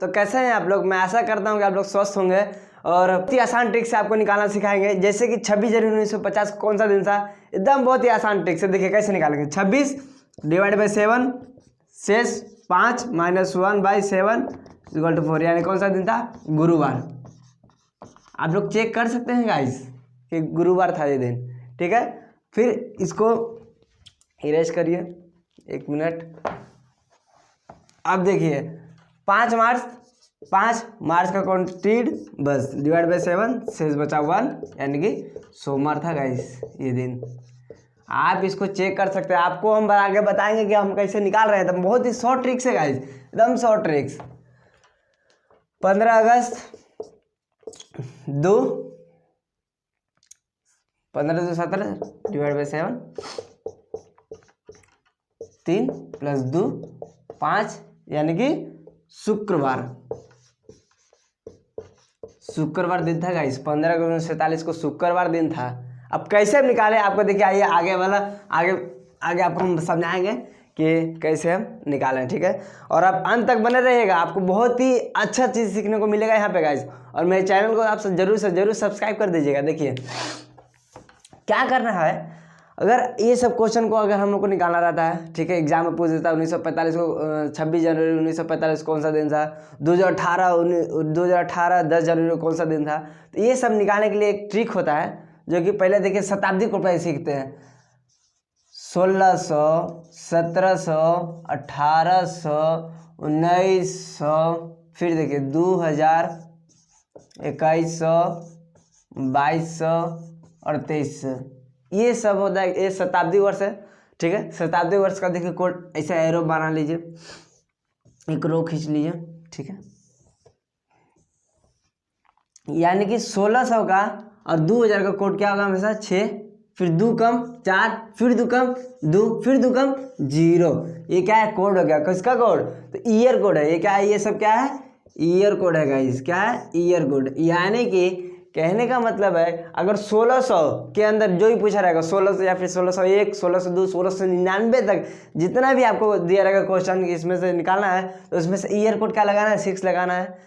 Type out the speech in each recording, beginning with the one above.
तो कैसे हैं आप लोग? मैं आशा करता हूँ कि आप लोग स्वस्थ होंगे और बहुत ही आसान ट्रिक से आपको निकालना सिखाएंगे। जैसे कि 26 जनवरी 1950 कौन सा दिन था, एकदम बहुत ही आसान ट्रिक से देखिए कैसे निकालेंगे। 26 डिवाइड बाई 7 शेष 5 माइनस 1/7 इक्वल टू 4, यानी कौन सा दिन था? गुरुवार। आप लोग चेक कर सकते हैं गाइस कि गुरुवार था ये दिन, ठीक है। फिर इसको इरेज करिए, 1 मिनट। अब देखिए 5 मार्च का क्वांटिटीड बस डिवाइड बाई 7 शेष बचा 1, यानी कि सोमवार था गाइस ये दिन। आप इसको चेक कर सकते हैं, आपको हम आगे बताएंगे कि हम कैसे निकाल रहे हैं। तो बहुत ही शॉर्ट ट्रिक्स है गाइस, एकदम short tricks. 15 August 2 15 2 17 divide by 7 3 plus 2 5, यानी कि शुक्रवार दिन था गाइस। 15 अगस्त 1947 को शुक्रवार दिन था। अब कैसे हम निकाले आपको देखिए, आइए आगे आपको हम समझाएंगे कि कैसे हम निकालें, ठीक है। और आप अंत तक बने रहिएगा, आपको बहुत ही अच्छा चीज़ सीखने को मिलेगा यहाँ पे गाइस। और मेरे चैनल को आप जरूर से जरूर सब्सक्राइब कर दीजिएगा। देखिए क्या करना है, अगर ये सब क्वेश्चन को अगर हम लोग को निकालना रहता है, ठीक है, एग्जाम में पूछ देता है 1945 को 26 जनवरी 1945 कौन सा दिन था, 2018 10 जनवरी को कौन सा दिन था। तो ये सब निकालने के लिए एक ट्रिक होता है, जो कि पहले देखिए शताब्दी को पहले सीखते हैं। 1600, 1700, 1800, 1900, फिर देखिए 2000, 2100, 2200 और 2300। ये सब होता है, ये शताब्दी वर्ष है, ठीक है। शताब्दी वर्ष का देखिए कोड ऐसा एरो बना लीजिए, एक रो खींच लीजिए, ठीक है। यानी कि 1600 का और 2000 का कोड क्या होगा? हमेशा 6, फिर 2 कम 4, फिर 2 कम 2, फिर 2 कम 0। ये क्या है? कोड हो गया। किसका कोड? तो ईयर कोड है। ये क्या है? ये सब क्या है? ईयर कोड है गाइस। क्या है? Year code. यानी कि कहने का मतलब है, अगर 1600 के अंदर जो ही पूछा रहेगा, 1600 या फिर 1601, 1602, 1699 तक जितना भी आपको दिया रहेगा क्वेश्चन, इसमें से निकालना है, तो उसमें से ईयर कोड क्या लगाना है? 6 लगाना है।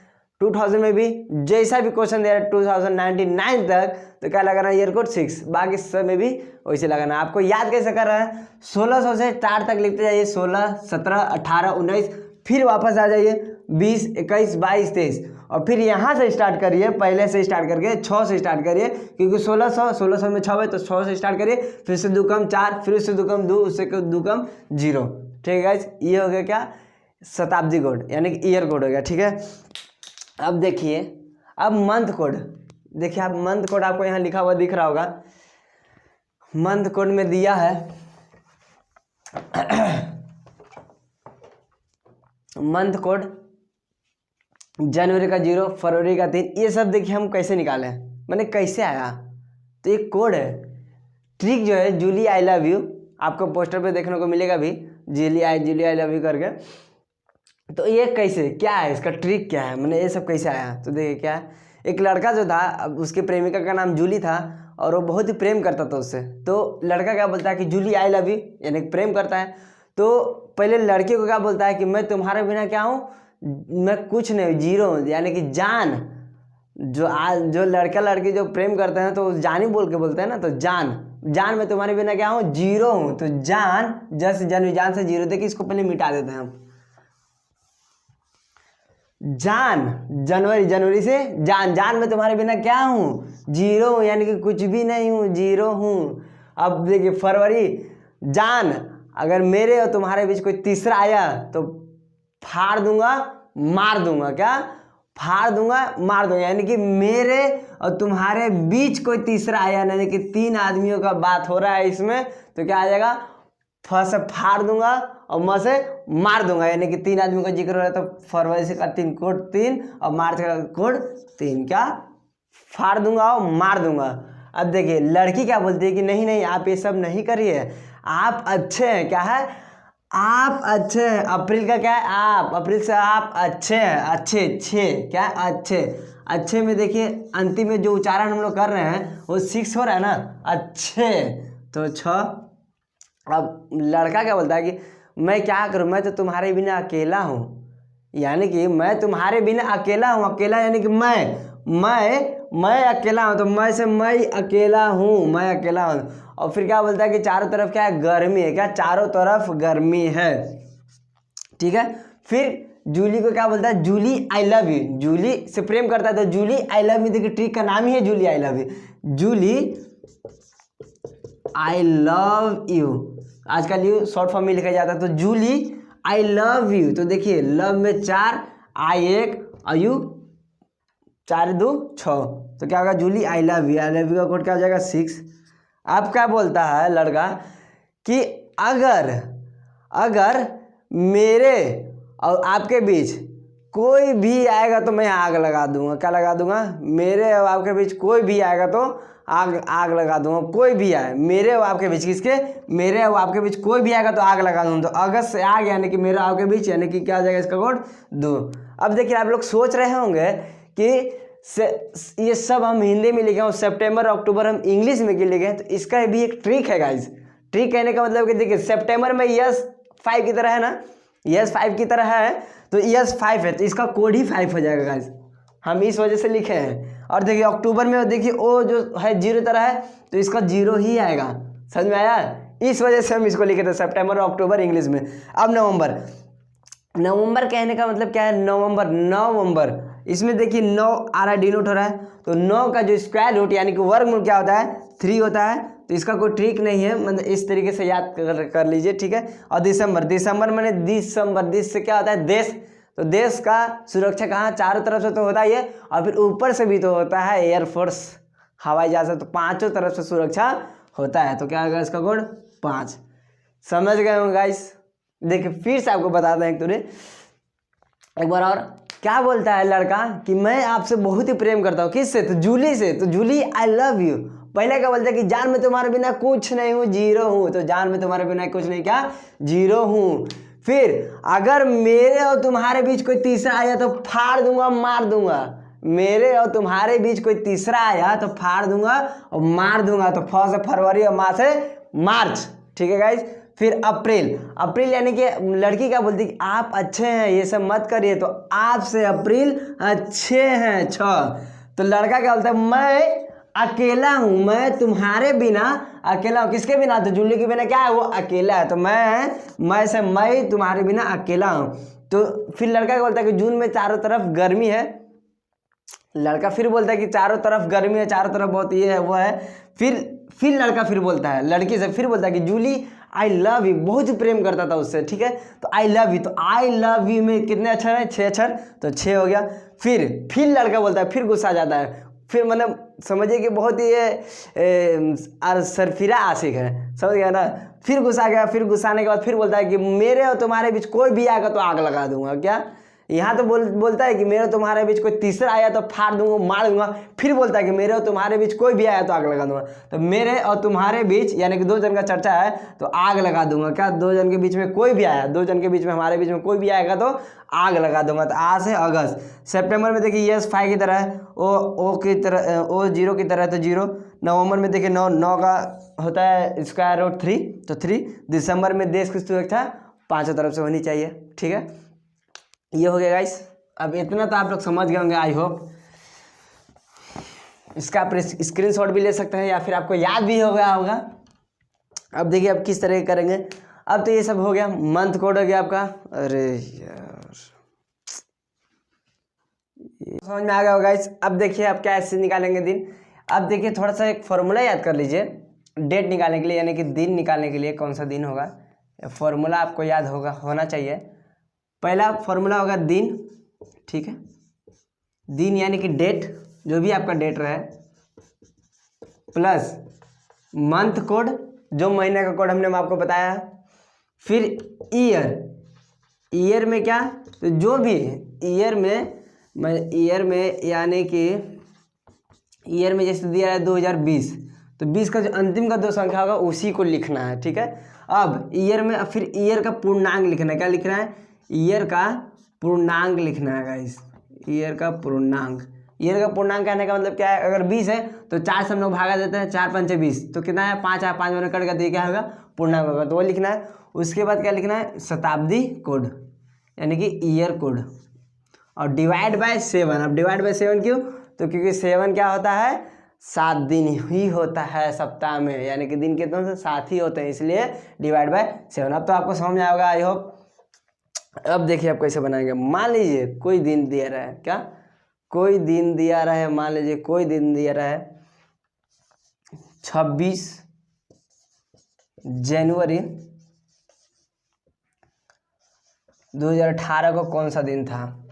2000 में भी जैसा भी क्वेश्चन दे रहा है 2099 तक, तो क्या लगाना है? Year code 6। बाकी सब में भी वैसे लगाना है। आपको याद कैसे कर रहा है? 1600 से 4 तक लिखते जाइए, 16, 17, 18, 19, फिर वापस आ जाइए 20, 21, 22, 23, और फिर यहाँ से स्टार्ट करिए, पहले से स्टार्ट करके 6 से स्टार्ट करिए, क्योंकि 1600 में 6 है, तो 6 से स्टार्ट करिए, फिर से 2 कम 4, फिर उससे 2 कम 2, उससे 2 कम 0, ठीक है गाइस। ये हो गया क्या? शताब्दी कोड, यानी कि ईयर कोड हो गया, ठीक है। अब देखिए, अब मंथ कोड देखिए, आप मंथ कोड आपको यहाँ लिखा हुआ दिख रहा होगा। मंथ कोड में दिया है मंथ कोड जनवरी का 0, फरवरी का 3। ये सब देखिए हम कैसे निकालें, मैंने कैसे आया, तो एक कोड है। ट्रिक जो है जूली आई लव यू, आपको पोस्टर पे देखने को मिलेगा भी, जूली आई लव यू करके। तो ये कैसे, क्या है इसका ट्रिक, क्या है, मैंने ये सब कैसे आया? तो देखिए क्या है, एक लड़का जो था, अब उसकी प्रेमिका का नाम जूली था और वो बहुत ही प्रेम करता था उससे। तो लड़का क्या बोलता है कि जूली आई लव यू, यानी प्रेम करता है। तो पहले लड़के को क्या बोलता है कि मैं तुम्हारे बिना क्या हूँ? मैं कुछ नहीं, 0 हूँ, यानी कि जान। जो लड़का लड़की जो प्रेम करते हैं तो जान ही बोल के बोलते हैं ना, तो जान मैं तुम्हारे बिना क्या हूँ? 0 हूँ। तो जान जान से 0, देखिए इसको पहले मिटा देते हैं हम। जान जनवरी से जान मैं तुम्हारे बिना क्या हूँ? 0 हूँ, यानी कि कुछ भी नहीं हूँ, 0 हूँ। अब देखिए फरवरी, जान अगर मेरे और तुम्हारे बीच कोई तीसरा आया तो फाड़ दूंगा, मार दूंगा। क्या? फाड़ दूंगा, मार दूंगा। यानी कि मेरे और तुम्हारे बीच कोई तीसरा आया, यानी कि 3 आदमियों का बात हो रहा है इसमें, तो क्या आ जाएगा? फ से फाड़ दूंगा और म से मार दूंगा, यानी कि 3 आदमियों का जिक्र हो रहा है। तो फरवरी से का 3 कोड 3 और मार्च का कोड 3, क्या? फाड़ दूंगा और मार दूंगा। अब देखिए लड़की क्या बोलती है कि नहीं आप ये सब नहीं करिए, आप अच्छे हैं। क्या है? आप अच्छे हैं। अप्रैल का क्या है? आप, अप्रैल से आप अच्छे हैं, अच्छे, क्या? अच्छे में देखिए अंतिम में जो उच्चारण हम लोग कर रहे हैं वो 6 हो रहा है ना, अच्छे, तो 6। अब लड़का क्या बोलता है कि मैं क्या करूं, मैं तो तुम्हारे बिना अकेला हूं, यानी कि मैं तुम्हारे बिना अकेला हूँ, अकेला यानी कि मैं अकेला हूँ, तो मैं से मैं अकेला हूँ, मैं अकेला हूँ। और फिर क्या बोलता है कि चारों तरफ क्या है, गर्मी है, क्या चारों तरफ गर्मी है, ठीक है। फिर जूली को क्या बोलता है, Julie I love you, Julie से प्रेम करता है तो जूली आई लव यू, देखिए ट्रिक का नाम ही है Julie I love you, Julie I love you, आजकल यू शॉर्ट फॉर्म में लिखा जाता है, तो जूली आई लव यू, तो देखिए लव में 4, आई 1 और यू 4 2 6, तो क्या होगा, Julie I love you, I love you का कोड क्या हो जाएगा 6। अब क्या बोलता है लड़का कि अगर मेरे और आपके बीच कोई भी आएगा तो मैं आग लगा दूंगा, क्या लगा दूंगा, मेरे और आपके बीच कोई भी आएगा तो आग लगा दूंगा, कोई भी आए मेरे और आपके बीच, किसके, मेरे और आपके बीच कोई भी आएगा तो आग लगा दूंगा, तो अगस्त से आग यानी कि मेरे आपके बीच, यानी कि क्या हो जाएगा इसका कोड 2। अब देखिए आप लोग सोच रहे होंगे कि ये सब हम हिंदी में लिखे हैं, सितंबर अक्टूबर हम इंग्लिश में क्यों लिखे हैं, तो इसका भी एक ट्रिक है गाइज। ट्रिक कहने का मतलब कि देखिए सितंबर में यस 5 की तरह है ना, यस 5 की तरह है, तो यस 5 है, तो इसका कोड ही 5 हो जाएगा गाइज, हम इस वजह से लिखे हैं। और देखिए अक्टूबर में देखिए ओ जो है 0 तरह है, तो इसका 0 ही आएगा, समझ में आया, इस वजह से हम इसको लिखे थे सितंबर और अक्टूबर इंग्लिश में। अब नवंबर कहने का मतलब क्या है, नवंबर, इसमें देखिए 9 आ रहा है, डिनोट हो रहा है, तो 9 का जो स्क्वायर रूट यानी कि वर्गमूल क्या होता है, 3 होता है, तो इसका कोई ट्रिक नहीं है, मतलब इस तरीके से याद कर लीजिए, ठीक है। और दिसंबर मैंने दिस से क्या होता है, देश, तो देश का सुरक्षा कहाँ, चारों तरफ से तो होता ही है, और फिर ऊपर से भी तो होता है एयरफोर्स, हवाई जहाज, तो पांचों तरफ से सुरक्षा होता है, तो क्या होगा इसका कोड 5। समझ गए हो गाइस। देखिए फिर से आपको बताते हैं एक बार और, क्या बोलता है लड़का कि मैं आपसे बहुत ही प्रेम करता हूँ, किससे, तो जूली से, तो जूली आई लव यू। पहले क्या बोलता है कि जान मैं तुम्हारे बिना कुछ नहीं हूँ, 0 हूँ, तो जान मैं तुम्हारे बिना कुछ नहीं, क्या 0 हूँ। फिर अगर मेरे और तुम्हारे बीच कोई तीसरा आया तो फाड़ दूंगा, मार दूंगा, मेरे और तुम्हारे बीच कोई तीसरा आया तो फाड़ दूंगा और मार दूंगा, तो फ से फरवरी और माँ से मार्च, ठीक है गाइज। फिर अप्रैल यानी कि लड़की क्या बोलती कि आप अच्छे हैं, ये सब मत करिए, तो आप से अप्रैल अच्छे हैं 6। तो लड़का क्या बोलता है, मैं अकेला हूँ, मैं तुम्हारे बिना अकेला हूँ, किसके बिना, तो जूली के बिना क्या है, वो अकेला है, तो मैं तुम्हारे बिना अकेला हूँ। तो फिर लड़का क्या बोलता है कि जून में चारों तरफ गर्मी है, लड़का फिर बोलता है कि चारों तरफ गर्मी है, चारों तरफ बहुत ये है वो है। फिर लड़का फिर बोलता है लड़की से, फिर बोलता है कि जूली आई लव यू, बहुत ही प्रेम करता था उससे, ठीक है। तो आई लव यू, तो आई लव यू में कितने अक्षर हैं, 6 अक्षर, तो 6 हो गया। फिर लड़का बोलता है, फिर गुस्सा आ जाता है, फिर मतलब समझिए कि बहुत ही ये सरफिरा आशिक है, समझ गया ना। फिर गुस्सा आ गया, फिर गुस्सा आने के बाद फिर बोलता है कि मेरे और तुम्हारे बीच कोई भी आएगा तो आग लगा दूंगा, क्या यहाँ तो बोलता है कि मेरे और तुम्हारे बीच कोई तीसरा आया तो फाड़ दूंगा, मार दूंगा। फिर बोलता है कि मेरे और तुम्हारे बीच कोई भी आया तो आग लगा दूंगा, तो मेरे और तुम्हारे बीच यानी कि 2 जन का चर्चा है तो आग लगा दूंगा, क्या 2 जन के बीच में कोई भी आया, 2 जन के बीच में हमारे बीच में कोई भी आएगा तो आग लगा दूंगा। तो आज से अगस्त। सितंबर में देखिए यस 5 की तरह है, ओ की तरह, ओ 0 की तरह है तो 0। नवंबर में देखिए 9 का होता है स्क्वायर रूट 3 तो 3। दिसंबर में देश की सुरक्षा 5 तरफ से होनी चाहिए, ठीक है। ये हो गया गाइस। अब इतना तो आप लोग समझ गए होंगे आई होप। इसका आप स्क्रीनशॉट भी ले सकते हैं या फिर आपको याद भी हो गया होगा। अब देखिए अब किस तरह करेंगे। अब तो ये सब हो गया, मंथ कोड हो गया आपका। अरे यार समझ में आ गया होगा गाइस। अब देखिए आप क्या ऐसे निकालेंगे दिन। अब देखिए थोड़ा सा एक फॉर्मूला याद कर लीजिए डेट निकालने के लिए, यानी कि दिन निकालने के लिए कौन सा दिन होगा। फॉर्मूला आपको याद होना चाहिए। पहला फॉर्मूला होगा दिन, ठीक है। दिन यानी कि डेट, जो भी आपका डेट रहे, प्लस मंथ कोड, जो महीने का कोड हमने आपको बताया। फिर ईयर में क्या, तो जो भी ईयर में यानी कि ईयर में जैसे दिया है 2020, तो 20 का जो अंतिम का 2 संख्या होगा उसी को लिखना है, ठीक है। अब ईयर में फिर ईयर का पूर्णांक लिखना है। क्या लिखना है, ईयर का पूर्णांक लिखना है गाइस। ईयर का पूर्णांक कहने का मतलब क्या है, अगर 20 है तो 4 से हम लोग भागा देते हैं, 4 5 20, तो कितना है 5 है, 5 में कट कर दिए क्या होगा, पूर्णांक होगा, तो वो लिखना है। उसके बाद क्या लिखना है, शताब्दी कोड यानी कि ईयर कोड, और डिवाइड बाय 7। अब डिवाइड बाय 7 क्यों? तो क्योंकि 7 क्या होता है, 7 दिन ही होता है सप्ताह में, यानी कि दिन कितने से 7 ही होते हैं, इसलिए डिवाइड बाय 7। अब तो आपको समझ में आएगा आई होप। अब देखिए आप कैसे बनाएंगे। मान लीजिए कोई दिन दिया रहा है, क्या कोई दिन दिया रहा है, मान लीजिए कोई दिन दिया रहा है 26 जनवरी 2018 को कौन सा दिन था?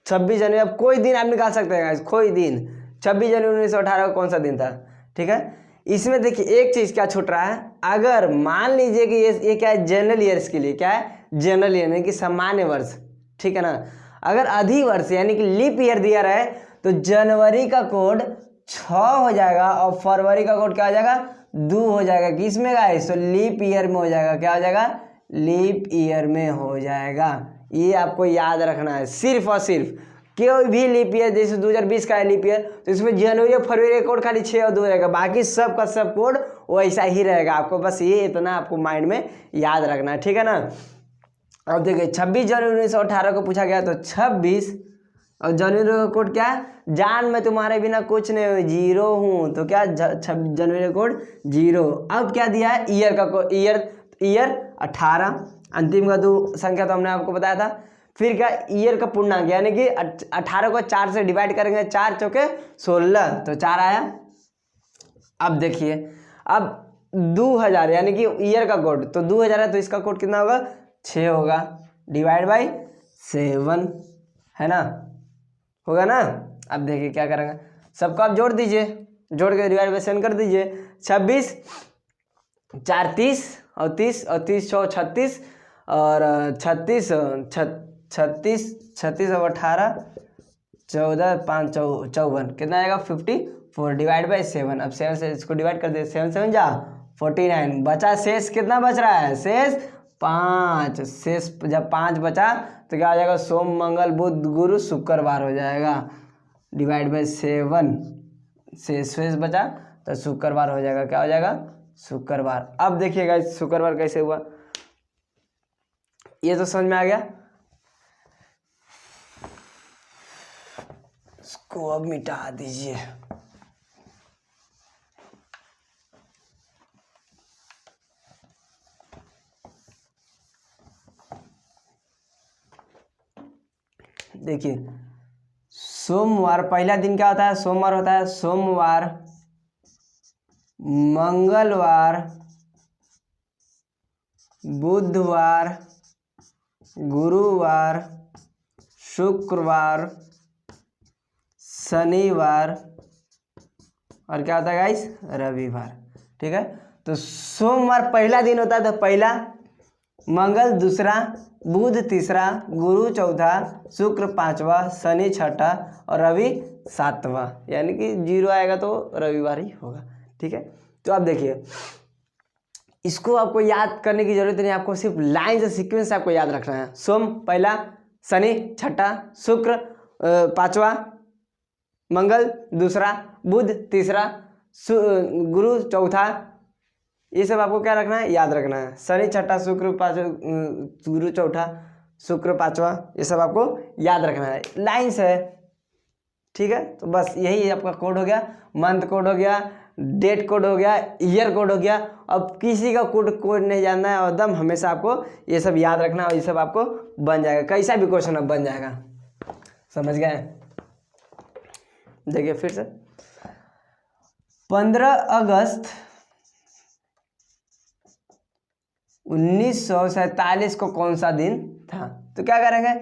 26 जनवरी। अब कोई दिन आप निकाल सकते हैं, कोई दिन 26 जनवरी 1918 को कौन सा दिन था, ठीक है। इसमें देखिए एक चीज़ क्या छूट रहा है, अगर मान लीजिए कि ये क्या है, जनरल ईयर्स के लिए, क्या है, जनरल ईयर यानी कि सामान्य वर्ष, ठीक है ना। अगर अधिवर्ष यानी कि लीप ईयर दिया रहा है तो जनवरी का कोड 6 हो जाएगा और फरवरी का कोड क्या हो जाएगा, 2 हो जाएगा। किसमें गाइस? तो लीप ईयर में हो जाएगा। क्या हो जाएगा? लीप ईयर में हो जाएगा। ये आपको याद रखना है। सिर्फ और सिर्फ कोई भी लीप ईयर, जैसे 2020 का है लीप ईयर, तो इसमें जनवरी और फरवरी का कोड खाली 6 और 2 रहेगा, बाकी सब का सब कोड वैसा ही रहेगा। आपको बस ये इतना आपको माइंड में याद रखना है, ठीक है ना। अब देखिए 26 जनवरी 1918 को पूछा गया, तो 26 और जनवरी का कोड क्या है, जान मैं तुम्हारे बिना कुछ नहीं हूँ, 0 हूँ, तो क्या जनवरी का कोड 0। अब क्या दिया है, ईयर का कोड, ईयर 18, अंतिम का 2 संख्या तो हमने आपको बताया था। फिर क्या, ईयर का पूर्णांक यानी कि 18 को 4 से डिवाइड करेंगे, 4 चौके 16, तो 4 आया। अब देखिए, अब 2000 यानी कि ईयर का कोड, तो 2000 है तो इसका कोड कितना होगा, 6 होगा, डिवाइड बाई 7, है ना, होगा ना। अब देखिए क्या करेंगे, सबको आप जोड़ दीजिए, जोड़ के डिवाइड बाई 7 कर दीजिए। 26 4 30 और 30 और 30 6 36 और 36 और 18 14 5 54 कितना आएगा, 54, डिवाइड बाई 7। अब 7 से इसको डिवाइड कर दे, 7 7 जा 49, बचा शेष कितना बच रहा है, शेष 5। शेष जब 5 बचा तो क्या हो जाएगा, सोम मंगल बुध गुरु शुक्रवार हो जाएगा, डिवाइड बाई 7। शेष बचा तो शुक्रवार हो जाएगा, क्या हो जाएगा, शुक्रवार। अब देखिएगा शुक्रवार कैसे हुआ, ये तो समझ में आ गया। इसको अब मिटा दीजिए। देखिए सोमवार, पहला दिन क्या होता है, सोमवार होता है, सोमवार मंगलवार बुधवार गुरुवार शुक्रवार शनिवार और क्या होता है गाइस, रविवार, ठीक है। तो सोमवार पहला दिन होता है, तो पहला, मंगल दूसरा, बुध तीसरा, गुरु चौथा, शुक्र पांचवा, शनि छठा और रवि सातवां, यानी कि 0 आएगा तो रविवार ही होगा, ठीक है। तो आप देखिए इसको आपको याद करने की जरूरत नहीं, आपको सिर्फ लाइन से सीक्वेंस आपको याद रखना है। सोम पहला, शनि छठा, शुक्र पांचवा, मंगल दूसरा, बुध तीसरा, गुरु चौथा, ये सब आपको क्या रखना है, याद रखना है। शनि छठा, शुक्र पांचवा, गुरु चौथा, शुक्र पांचवा, ये सब आपको याद रखना है, लाइन से, ठीक है। तो बस यही आपका कोड हो गया, मंथ कोड हो गया, डेट कोड हो गया, ईयर कोड हो गया। अब किसी का कोड नहीं जानना है, और एकदम हमेशा आपको ये सब याद रखना है, और ये सब आपको बन जाएगा, कैसा भी क्वेश्चन अब बन जाएगा, समझ गए। देखिए फिर से 15 अगस्त 1947 को कौन सा दिन था, तो क्या करेंगे,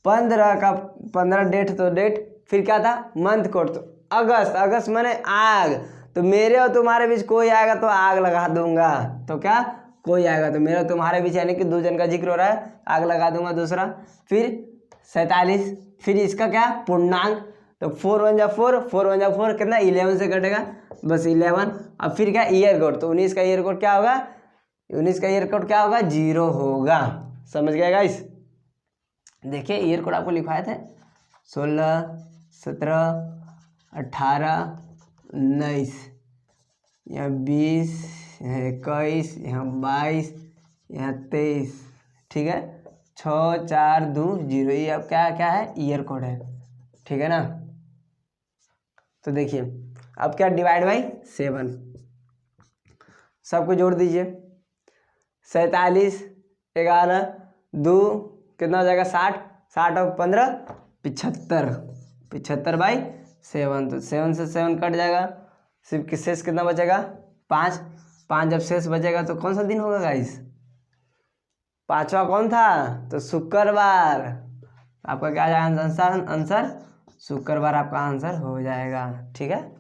15 डेट, तो डेट, फिर क्या था, मंथ कोड, तो अगस्त माने आग, तो मेरे और तुम्हारे बीच कोई आएगा तो आग लगा दूंगा, तो क्या कोई आएगा तो मेरे और तुम्हारे बीच, यानी कि 2 जन का जिक्र हो रहा है, आग लगा दूंगा दूसरा। फिर 47, फिर इसका क्या पूर्णांक, तो 4 1 जा 4, 4 1 जा 4, कितना 11 से कटेगा, बस 11। अब फिर क्या ईयर कोड, तो 19 का ईयर कोड क्या होगा, 19 का ईयर कोड क्या होगा, 0 होगा, समझ गए गाइस। देखिए ईयर कोड आपको लिखवाए थे 16 17 18 19, यहाँ 20, यहाँ 21, यहाँ 22, यहाँ 23, ठीक है, 6420, ये अब क्या क्या है, ईयर कोड है, ठीक है ना। तो देखिए अब क्या, डिवाइड बाई 7, सबको जोड़ दीजिए। 47, 11, 2 कितना हो जाएगा, 60, 60 और 15 75, 75/7, तो 7 से 7 कट जाएगा, सिर्फ शेष कितना बचेगा, 5, 5 जब शेष बचेगा तो कौन सा दिन होगा गाइस, पांचवा कौन था, तो शुक्रवार। आपका क्या जाएगा आंसर शुक्रवार आपका आंसर हो जाएगा, ठीक है,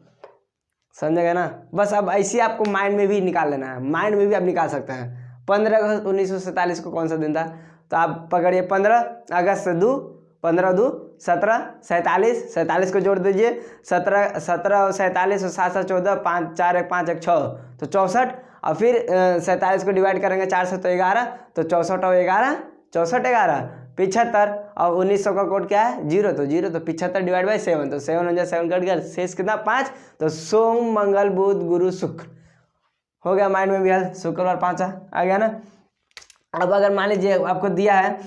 समझेगा ना। बस अब ऐसे आपको माइंड में भी निकाल लेना है, माइंड में भी आप निकाल सकते हैं। 15 अगस्त 1947 को कौन सा दिन था, तो आप पकड़िए 15 अगस्त 2, 15 2 17, 47, 47 को जोड़ दीजिए, 17 17 और 47 और 7 7 14, 5 4 1 5 1 6, तो 64, और फिर 47 को डिवाइड करेंगे 4 से तो 11, तो 64 और 11 64 11 75, और 1900 का कोड क्या है, 0, तो 0, तो 75 डिवाइड बाई 7, तो 7 हो जाए, 7 कट गया, शेष कितना 5, तो सोम मंगल बुध गुरु शुक्र हो गया, माइंड में भी हल, शुक्रवार 5 आ गया ना। अब अगर मान लीजिए आपको दिया है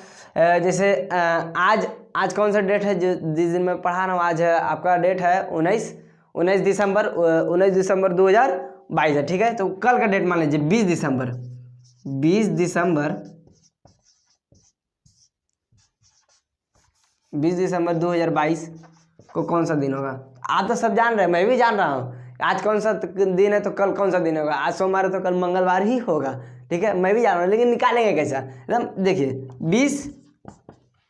जैसे आज कौन सा डेट है, जो जिस दिन मैं पढ़ा रहा हूँ, आज आपका डेट है 19 दिसंबर 2022 है, ठीक है। तो कल का डेट मान लीजिए 20 दिसंबर 2022 को कौन सा दिन होगा। आप तो सब जान रहे हैं, मैं भी जान रहा हूँ आज कौन सा दिन है, तो कल कौन सा दिन होगा, आज सोमवार है तो कल मंगलवार ही होगा, ठीक है, मैं भी जान रहा हूँ, लेकिन निकालेंगे कैसा, एकदम देखिए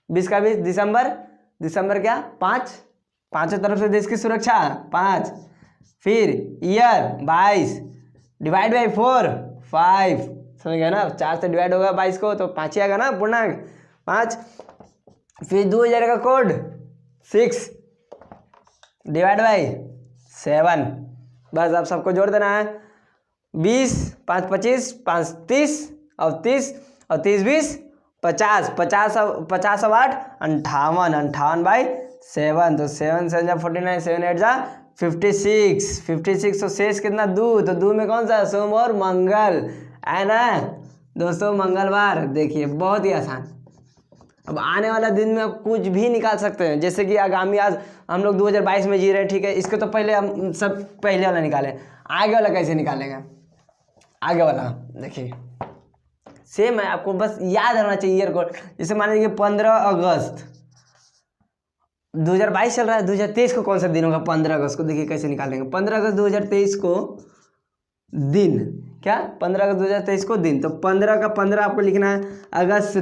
20 का 20 दिसंबर क्या 5, पांचों तरफ से देश की सुरक्षा 5, फिर ईयर 22 डिवाइड बाई 4 5, समझ गया ना, 4 से डिवाइड होगा 22 को तो 5 ही आएगा ना, पूर्णांक 5, फिर 2000 का कोड 6 डिवाइड बाई 7, बस आप सबको जोड़ देना है, 20 5 25 5 30 और 30 और 30 20 50 50 और 8 58/7, तो 7 से 49, 7 8 जा 56 तो शेष कितना 2, तो 2 में कौन सा, सोम और मंगल है ना दोस्तों, मंगलवार। देखिए बहुत ही आसान। अब आने वाला दिन में आप कुछ भी निकाल सकते हैं, जैसे कि आगामी आज हम लोग 2022 में जी रहे हैं, ठीक है, इसके तो पहले हम सब पहले वाला निकालें, आगे वाला कैसे निकालेंगे, आगे वाला देखिए सेम है, आपको बस याद रहना चाहिए ईयर कोड। जैसे मान लीजिए 15 अगस्त 2022 चल रहा है, 2023 को कौन सा दिन होगा, 15 अगस्त को, देखिए कैसे निकालेंगे, 15 अगस्त 2023 को दिन क्या, 15 अगस्त 2023 को दिन, तो 15 का 15 आपको लिखना है, अगस्त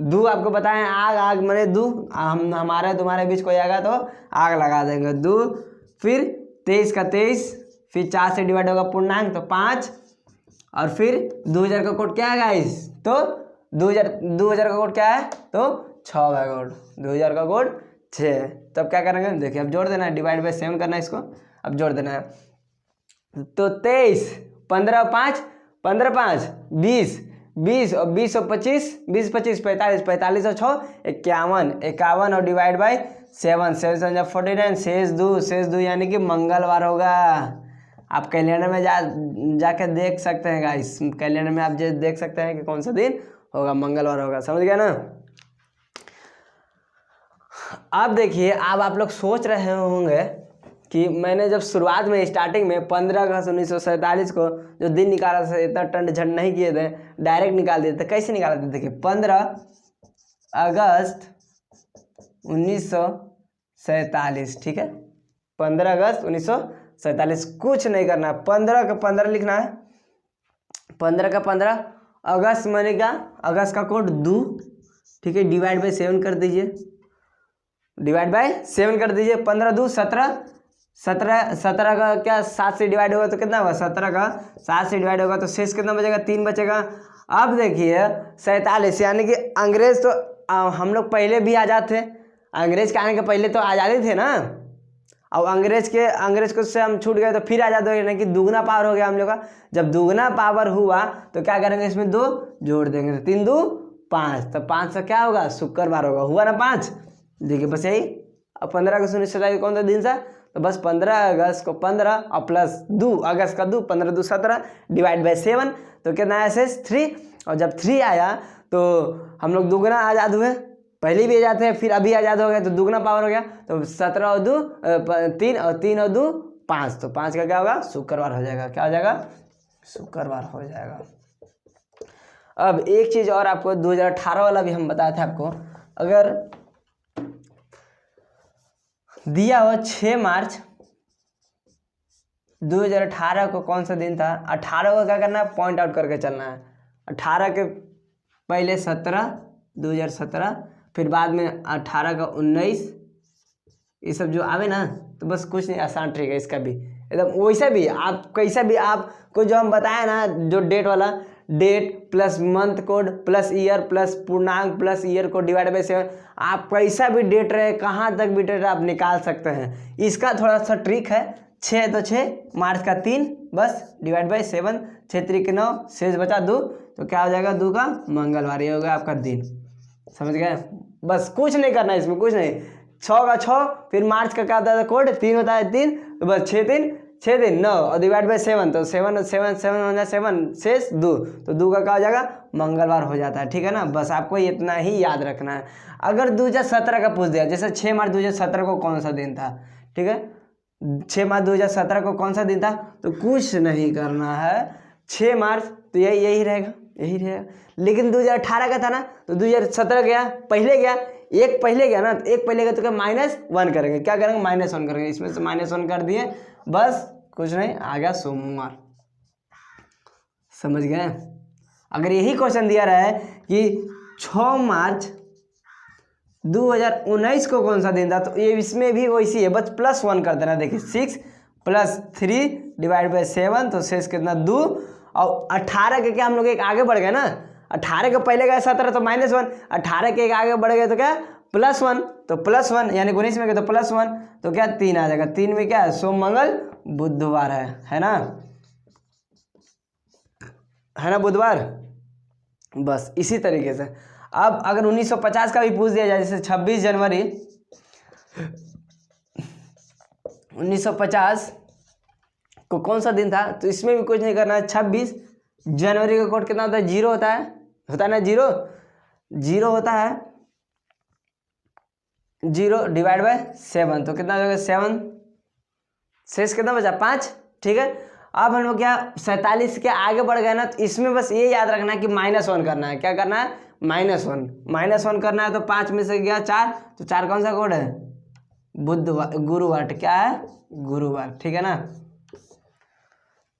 2 आपको बताएं, आग मैंने 2, हम हमारे तुम्हारे बीच कोई आएगा तो आग लगा देंगे 2, फिर 23 का 23, फिर 4 से डिवाइड होगा पूर्णांक तो 5, और फिर 2000 का कोड क्या है गाइस, तो 2000 का कोड क्या है, तो 6 का कोड, 2000 का कोड 6। तो अब क्या करेंगे, देखिए अब जोड़ देना है, डिवाइड बाई 7 करना है इसको, अब जोड़ देना है, तो 23 15 5 15 5 20 और 20 और 25 20 25 45 45 और 6 51 और डिवाइड बाई 7 7 49, शेष 2 यानी कि मंगलवार होगा। आप कैलेंडर में जाकर देख सकते हैं गाइस, कैलेंडर में आप देख सकते हैं कि कौन सा दिन होगा, मंगलवार होगा, समझ गया ना। अब देखिए, अब आप लोग सोच रहे होंगे कि मैंने जब शुरुआत में स्टार्टिंग में 15 अगस्त 1947 को जो दिन निकाला था, इतना टंड झंड नहीं किए थे, डायरेक्ट निकाल दिए थे। कैसे निकाला थे, देखिए 15 अगस्त 1947, ठीक है, 15 अगस्त 1947, कुछ नहीं करना, 15 का 15 लिखना है, 15 का 15, अगस्त मैंने क्या, अगस्त का कोड 2, ठीक है, डिवाइड बाई 7 कर दीजिए, डिवाइड बाई 7 कर दीजिए, 15 2 17 का क्या 7 से डिवाइड होगा तो कितना होगा, 17 का 7 से डिवाइड होगा तो शेष कितना बचेगा, 3 बचेगा। अब देखिए 47, यानी कि अंग्रेज तो हम लोग पहले भी आज़ाद थे, अंग्रेज के आने के पहले तो आज़ादी थे ना, अब अंग्रेज को से हम छूट गए तो फिर आज़ाद हो गए, यानी कि दुगना पावर हो गया हम लोग का। जब दुगना पावर हुआ तो क्या करेंगे, इसमें 2 जोड़ देंगे, 3 2 5, तो 5 से क्या होगा, शुक्रवार होगा, हुआ ना 5। देखिए बस यही। अब 15 अगस्त 1947 कौन सा दिन था, तो बस 15 अगस्त को 15 और प्लस 2 अगस्त का 2, 15 2 17 डिवाइड बाई 7, तो कितना आया शेष 3, और जब 3 आया तो हम लोग दुगना आज़ाद हुए, पहले भी आज़ाद थे, फिर अभी आज़ाद हो गए तो दुगना पावर हो गया। तो 17 और 2 3 और 3 और 2 5, तो 5 का क्या होगा? शुक्रवार हो जाएगा। क्या हो जाएगा? शुक्रवार हो जाएगा। अब एक चीज़ और आपको 2018 वाला भी हम बताए थे आपको, अगर दिया हो 6 मार्च 2018 को कौन सा दिन था, 18 को क्या करना है? पॉइंट आउट करके चलना है। 18 के पहले 17 2017, फिर बाद में 18 का 19, ये सब जो आवे ना, तो बस कुछ नहीं, आसान ट्रिक है इसका भी एकदम। वैसा भी आप कैसा भी आपको जो हम बताया ना, जो डेट वाला, date plus month code plus year plus पूर्णांक प्लस ईयर कोड डिवाइड बाई 7, आप कैसा भी डेट रहे, कहाँ तक भी डेट आप निकाल सकते हैं। इसका थोड़ा सा ट्रिक है। 6 तो 6 मार्च का 3 बस डिवाइड बाई 7, 6 3 9, शेष बचा 2, तो क्या हो जाएगा? 2 का मंगलवार, ये होगा आपका दिन। समझ गए? बस कुछ नहीं करना है इसमें, कुछ नहीं। 6 का 6, फिर मार्च का क्या होता है कोड? 3 होता है 3, तो बस 6 3 9 और डिवाइड बाई 7, तो 7 7 7 हो जाए 7, शेष 2, तो 2 का क्या हो जाएगा? मंगलवार हो जाता है। ठीक है ना? बस आपको इतना ही याद रखना है। अगर 2017 का पूछ दिया, जैसे 6 मार्च 2017 को कौन सा दिन था, ठीक है, 6 मार्च 2017 को कौन सा दिन था, तो कुछ नहीं करना है। 6 मार्च तो यही रहेगा, यही रहेगा। लेकिन 2018 का था ना, तो 2017 गया, पहले गया, एक पहले गया ना, तो एक पहले गया तो क्या? -1 करेंगे। क्या करेंगे? -1 करेंगे। इसमें से -1 कर दिए, बस कुछ नहीं, आ गया सोमवार। समझ गए? अगर यही क्वेश्चन दिया रहा है कि 6 मार्च 2019 को कौन सा दिन था, तो ये इसमें भी वैसी है, बस +1 कर देना। देखिए 6 + 3 डिवाइड बाई 7, तो शेष कितना? 2, और 18 के क्या हम लोग एक आगे बढ़ गए ना, 18 के पहले गए 17, तो -1, 18 के एक आगे बढ़ गए तो क्या? +1, तो +1 यानी 19 में गए तो +1, तो क्या? 3 आ जाएगा। 3 में क्या है? सोम मंगल बुधवार है ना? है ना? बुधवार। बस इसी तरीके से। अब अगर 1950 का भी पूछ दिया जाए, जैसे 26 जनवरी 1950 को कौन सा दिन था, तो इसमें भी कुछ नहीं करना है। 26 जनवरी का कोड कितना होता है? 0 होता है ना? 0 होता है, 0 डिवाइड बाय 7, तो कितना हो जाएगा? 7, शेष कितना बचा? 5। ठीक है, अब हम लोग क्या 47 के आगे बढ़ गए ना, तो इसमें बस ये याद रखना है कि -1 करना है। क्या करना है? -1 करना है। तो 5 में से गया 4, तो 4 कौन सा कोड है? बुधवार, गुरुवार। क्या है? गुरुवार। ठीक है ना?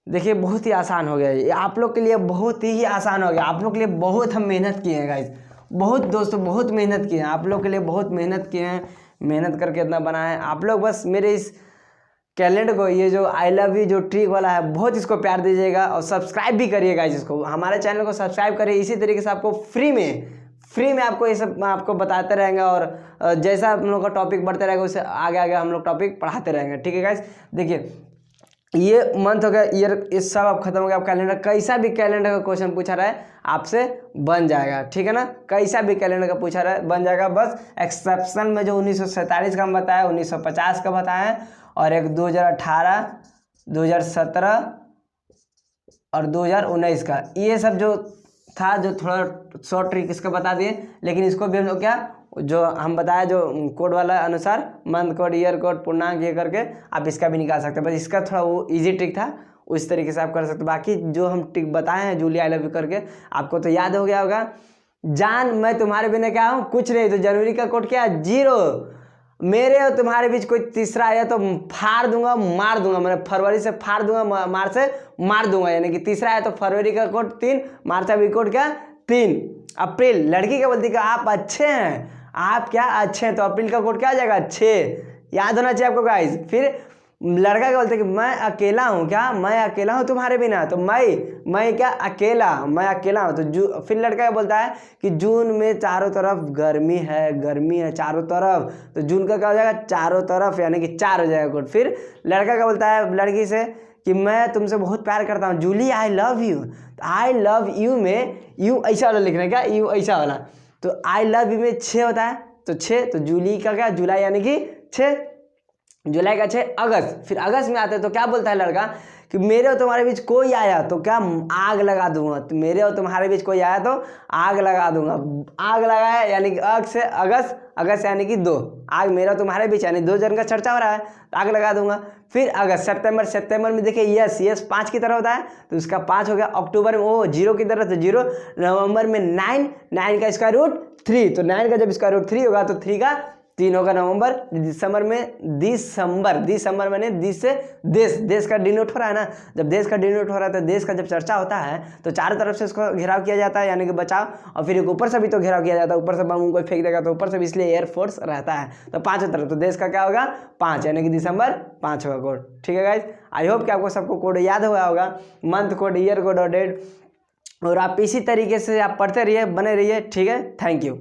देखिए बहुत ही आसान हो गया ये, आप लोग के लिए बहुत ही आसान हो गया। आप लोग के लिए बहुत हम मेहनत किए हैं गाइस, बहुत दोस्तों, बहुत मेहनत किए हैं आप लोग के लिए, बहुत मेहनत किए हैं, मेहनत करके इतना बनाया है। आप लोग बस मेरे इस कैलेंडर को, ये जो आई लव यू जो ट्रिक वाला है, बहुत इसको प्यार दीजिएगा और सब्सक्राइब भी करिएगा। इसको हमारे चैनल को सब्सक्राइब करिए। इसी तरीके से आपको फ्री में आपको ये सब आपको बताते रहेंगे, और जैसा हम लोग का टॉपिक बढ़ते रहेगा उससे आगे आगे हम लोग टॉपिक पढ़ाते रहेंगे। ठीक है गाइस, देखिए ये मंथ हो गया, ईयर, ये सब अब खत्म हो गया। आप कैलेंडर, कैसा भी कैलेंडर का क्वेश्चन पूछा रहा है आपसे बन जाएगा। ठीक है ना? कैसा भी कैलेंडर का पूछा रहा है बन जाएगा। बस एक्सेप्शन में जो 1947 का हम बताया, 1950 का बताया, और एक 2018, 2017 और 2019 का, ये सब जो था, जो थोड़ा शॉर्ट ट्रिक इसका बता दिए। लेकिन इसको भी हम लोग क्या, जो हम बताया जो कोड वाला अनुसार, मंथ कोड, ईयर कोड, पूर्णांक, ये करके आप इसका भी निकाल सकते हैं। बस इसका थोड़ा वो इजी ट्रिक था, उस तरीके से आप कर सकते हैं। बाकी जो हम ट्रिक बताए हैं जूली आई लव यू करके, आपको तो याद हो गया होगा। जान मैं तुम्हारे बिना क्या हूँ? कुछ नहीं। तो जनवरी का कोड क्या है? 0। मेरे और तुम्हारे बीच कोई तीसरा आया तो फाड़ दूंगा, मार दूंगा। मैंने फरवरी से फाड़ दूंगा, मार्च से मार दूंगा। यानी कि तीसरा आया तो फरवरी का कोड 3, मार्च का भी कोड क्या? 3। अप्रैल, लड़की क्या बोलती है? आप अच्छे हैं, आप क्या अच्छे हैं, तो अप्रैल का कोड क्या आ जाएगा? 6। याद होना चाहिए आपको गाइस। फिर लड़का क्या बोलते हैं कि मैं अकेला हूँ। क्या? मैं अकेला हूँ तुम्हारे बिना। तो मैं क्या? अकेला, मैं अकेला हूँ। तो फिर लड़का क्या बोलता है कि जून में चारों तरफ गर्मी है चारों तरफ। तो जून का क्या हो जाएगा? चारों तरफ, यानी कि 4 हो जाएगा कोड। फिर लड़का क्या बोलता है लड़की से कि मैं तुमसे बहुत प्यार करता हूँ, जूली आई लव यू। तो आई लव यू में यू ऐसा वाला लिखना है। क्या? यू ऐसा वाला। तो आई लव यू में 6 होता है, तो 6, तो जूली का क्या? जुलाई, यानी कि 6। जुलाई का 6 अगस्त। फिर अगस्त में आते हैं तो क्या बोलता है लड़का कि मेरे और तुम्हारे बीच कोई आया तो क्या आग लगा दूंगा। तो मेरे और तुम्हारे बीच कोई आया तो आग लगा दूंगा। आग लगाया यानी कि अग से अगस्त, अगस्त यानी कि 2, आग मेरा और तुम्हारे बीच यानी 2 जन का चर्चा हो रहा है तो आग लगा दूंगा। फिर अगस्त, सितंबर, सितंबर में देखिए यस 5 की तरह होता है तो उसका 5 हो गया। अक्टूबर में वो 0 की तरह तो 0। नवंबर में 9 का स्क्वायर रूट 3, तो 9 का जब स्क्वायर रूट 3 होगा तो 3 का 3 होगा नवंबर। दिसंबर में दिसंबर मैंने दिस से देश का डिनोट हो रहा है ना, जब देश का डिनोट हो रहा है तो देश का जब चर्चा होता है तो चारों तरफ से उसको घेराव किया जाता है यानी कि बचाव, और फिर एक ऊपर से भी तो घेराव किया जाता है, ऊपर से बम कोई फेंक देगा तो ऊपर से भी, इसलिए एयरफोर्स रहता है। तो 5 तरफ, तो देश का क्या होगा 5 यानी कि दिसंबर 5 होगा कोड। ठीक है गाइज, आई होप कि आपको सबको कोड याद हुआ होगा, मंथ कोड, ईयर कोड और डेट, और आप इसी तरीके से आप पढ़ते रहिए, बने रहिए। ठीक है, थैंक यू।